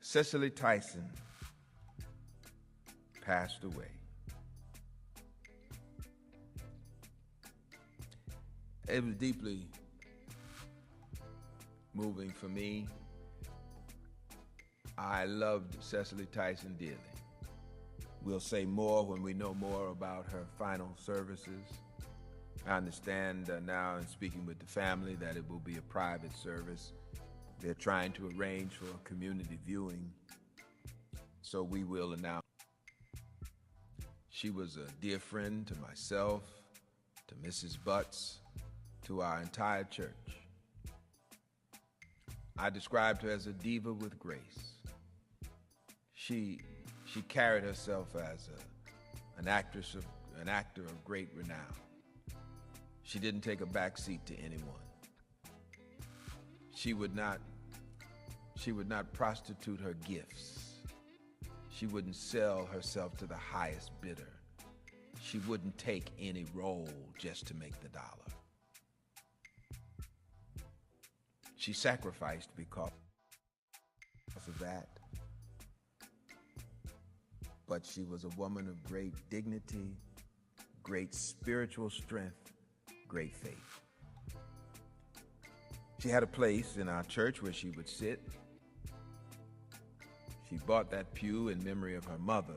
Cicely Tyson passed away. It was deeply moving for me. I loved Cicely Tyson dearly. We'll say more when we know more about her final services. I understand now in speaking with the family that it will be a private service. They're trying to arrange for a community viewing, so we will announce. She was a dear friend to myself, to Mrs. Butts, to our entire church. I described her as a diva with grace. She carried herself as an actor of great renown. She didn't take a back seat to anyone. She would not prostitute her gifts. She wouldn't sell herself to the highest bidder. She wouldn't take any role just to make the dollar. She sacrificed because of that. But she was a woman of great dignity, great spiritual strength, great faith. She had a place in our church where she would sit. She bought that pew in memory of her mother.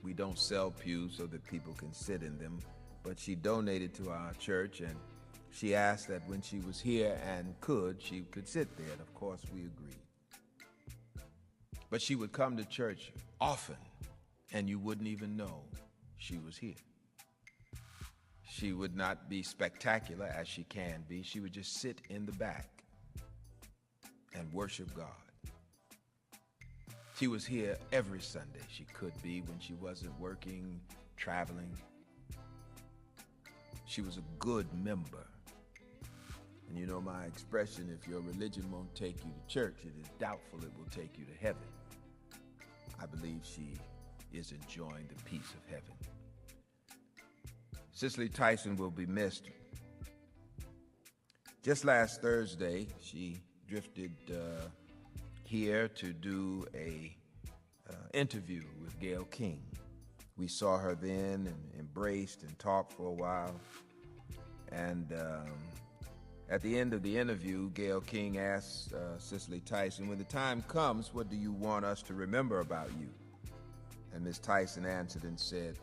We don't sell pews so that people can sit in them, but she donated to our church, and she asked that when she was here and she could sit there, and of course we agreed. But she would come to church often, and you wouldn't even know she was here. She would not be spectacular as she can be. She would just sit in the back and worship God. She was here every Sunday she could be when she wasn't working, traveling. She was a good member. And you know my expression, if your religion won't take you to church, it is doubtful it will take you to heaven. I believe she is enjoying the peace of heaven. Cicely Tyson will be missed. Just last Thursday, she drifted here to do a interview with Gayle King. We saw her then and embraced and talked for a while. And at the end of the interview, Gayle King asked Cicely Tyson, when the time comes, what do you want us to remember about you? And Ms. Tyson answered and said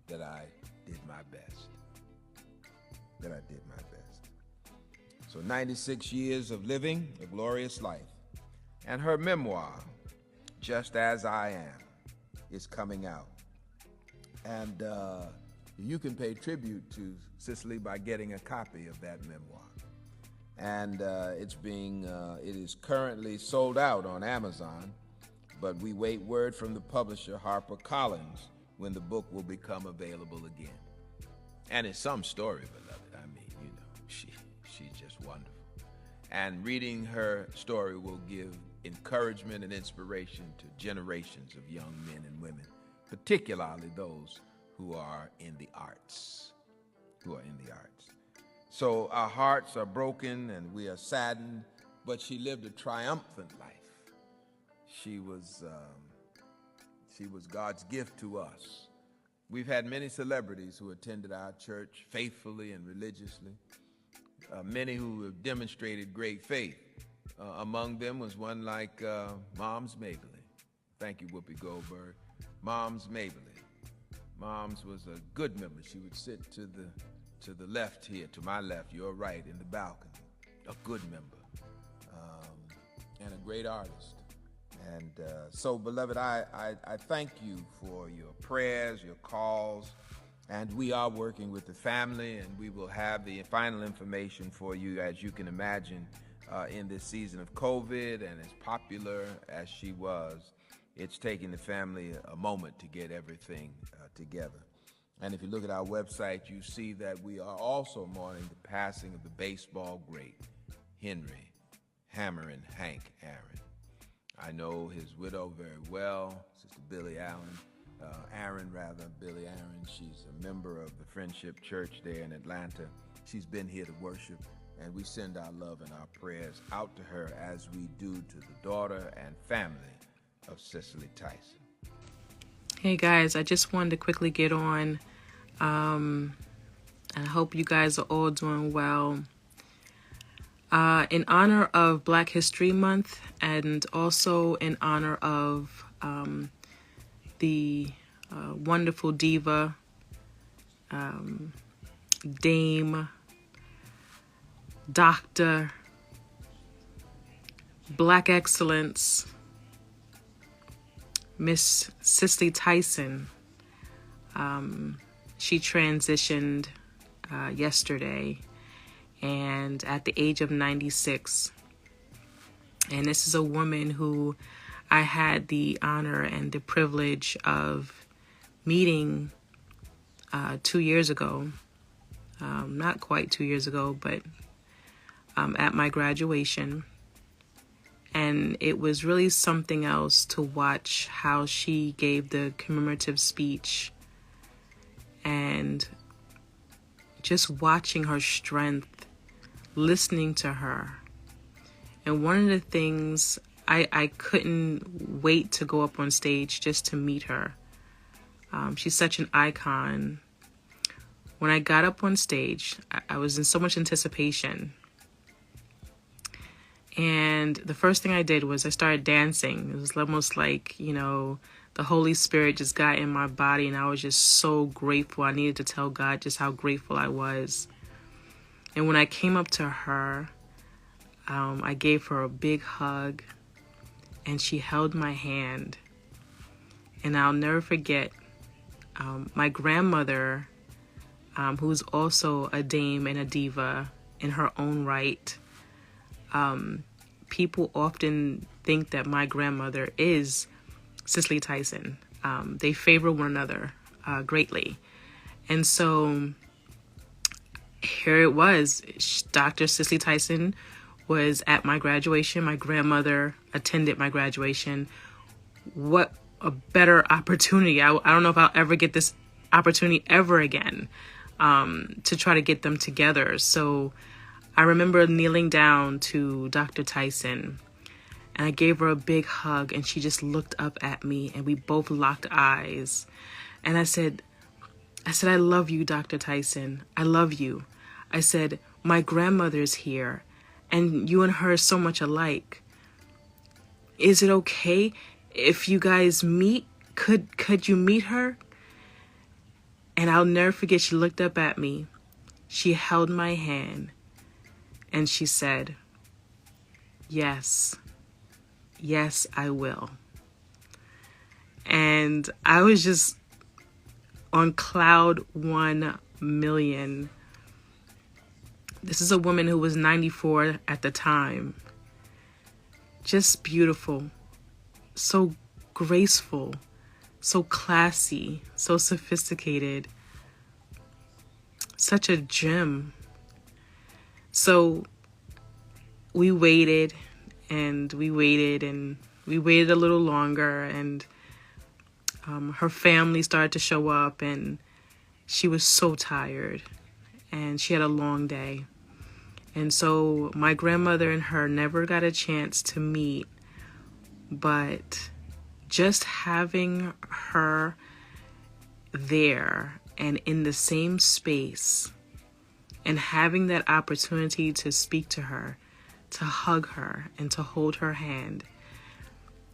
that I did my best. That I did my best. So 96 years of living a glorious life. And her memoir, Just As I Am, is coming out. And you can pay tribute to Cicely by getting a copy of that memoir. And it is currently sold out on Amazon, but we wait word from the publisher, HarperCollins, when the book will become available again. And it's some story, beloved. I mean, you know, she's just wonderful. And reading her story will give encouragement and inspiration to generations of young men and women, particularly those who are in the arts. So our hearts are broken and we are saddened, but she lived a triumphant life. She was God's gift to us. We've had many celebrities who attended our church faithfully and religiously, many who have demonstrated great faith. Among them was one like Moms Mabley. Thank you, Whoopi Goldberg. Moms Mabley. Moms was a good member. She would sit to the left here, to my left, your right, in the balcony. A good member, and a great artist. And so, beloved, I thank you for your prayers, your calls, and we are working with the family, and we will have the final information for you, as you can imagine, in this season of COVID, and as popular as she was, it's taking the family a moment to get everything together. And if you look at our website, you see that we are also mourning the passing of the baseball great, Henry Hammerin' Hank Aaron. I know his widow very well, Sister Billy Aaron. Billy Aaron. She's a member of the Friendship Church there in Atlanta. She's been here to worship And we send our love and our prayers out to her as we do to the daughter and family of Cicely Tyson. Hey guys, I just wanted to quickly get on. And I hope you guys are all doing well. In honor of Black History Month and also in honor of the wonderful diva, Dame, Doctor, Black Excellence, Miss Cicely Tyson. She transitioned yesterday, and at the age of 96. And this is a woman who I had the honor and the privilege of meeting 2 years ago. Not quite 2 years ago, but at my graduation. And it was really something else to watch how she gave the commemorative speech and just watching her strength, listening to her. And one of the things, I couldn't wait to go up on stage just to meet her. She's such an icon. When I got up on stage, I was in so much anticipation. And the first thing I did was I started dancing. It was almost like, the Holy Spirit just got in my body, and I was just so grateful. I needed to tell God just how grateful I was. And when I came up to her, I gave her a big hug, and she held my hand. And I'll never forget, my grandmother, who's also a dame and a diva in her own right. People often think that my grandmother is Cicely Tyson. They favor one another greatly. And so here it was. Dr. Cicely Tyson was at my graduation. My grandmother attended my graduation. What a better opportunity. I don't know if I'll ever get this opportunity ever again to try to get them together. So I remember kneeling down to Dr. Tyson, and I gave her a big hug, and she just looked up at me, and we both locked eyes. And I said, I love you, Dr. Tyson. I love you. I said, my grandmother is here, and you and her are so much alike. Is it okay if you guys meet? Could you meet her? And I'll never forget, she looked up at me. She held my hand. And she said, yes, I will. And I was just on cloud 1,000,000. This is a woman who was 94 at the time. Just beautiful, so graceful, so classy, so sophisticated, such a gem. So we waited and we waited and we waited a little longer, and her family started to show up, and she was so tired and she had a long day. And so my grandmother and her never got a chance to meet, but just having her there and in the same space, and having that opportunity to speak to her, to hug her, and to hold her hand.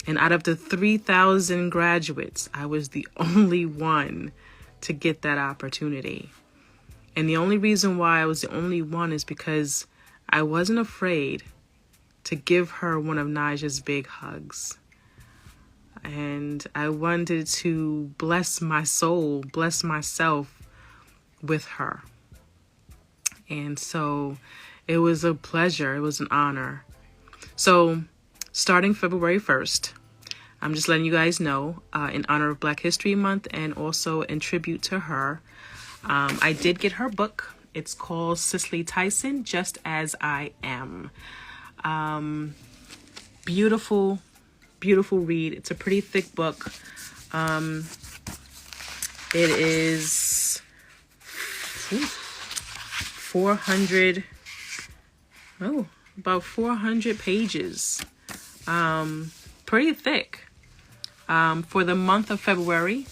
And out of the 3,000 graduates, I was the only one to get that opportunity. And the only reason why I was the only one is because I wasn't afraid to give her one of Naja's big hugs. And I wanted to bless my soul, bless myself with her. And so it was a pleasure. It was an honor. So starting February 1st, I'm just letting you guys know, in honor of Black History Month and also in tribute to her, I did get her book. It's called Cicely Tyson, Just As I Am. Beautiful, beautiful read. It's a pretty thick book. It is 400 about 400 pages. Pretty thick. For the month of February,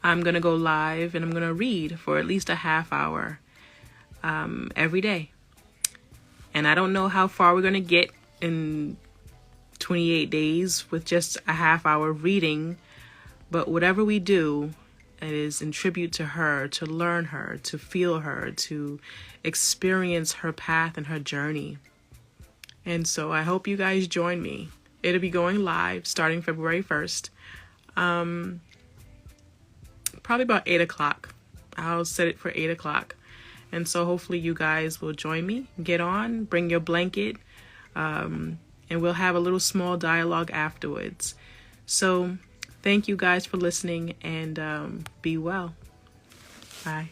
I'm going to go live and I'm going to read for at least a half hour every day. And I don't know how far we're going to get in 28 days with just a half hour reading, but whatever we do, it is in tribute to her, to learn her, to feel her, to experience her path and her journey. And so I hope you guys join me. It'll be going live starting February 1st. Probably about 8 o'clock. I'll set it for 8 o'clock. And so hopefully you guys will join me. Get on, bring your blanket, and we'll have a little small dialogue afterwards. So thank you guys for listening, and be well. Bye.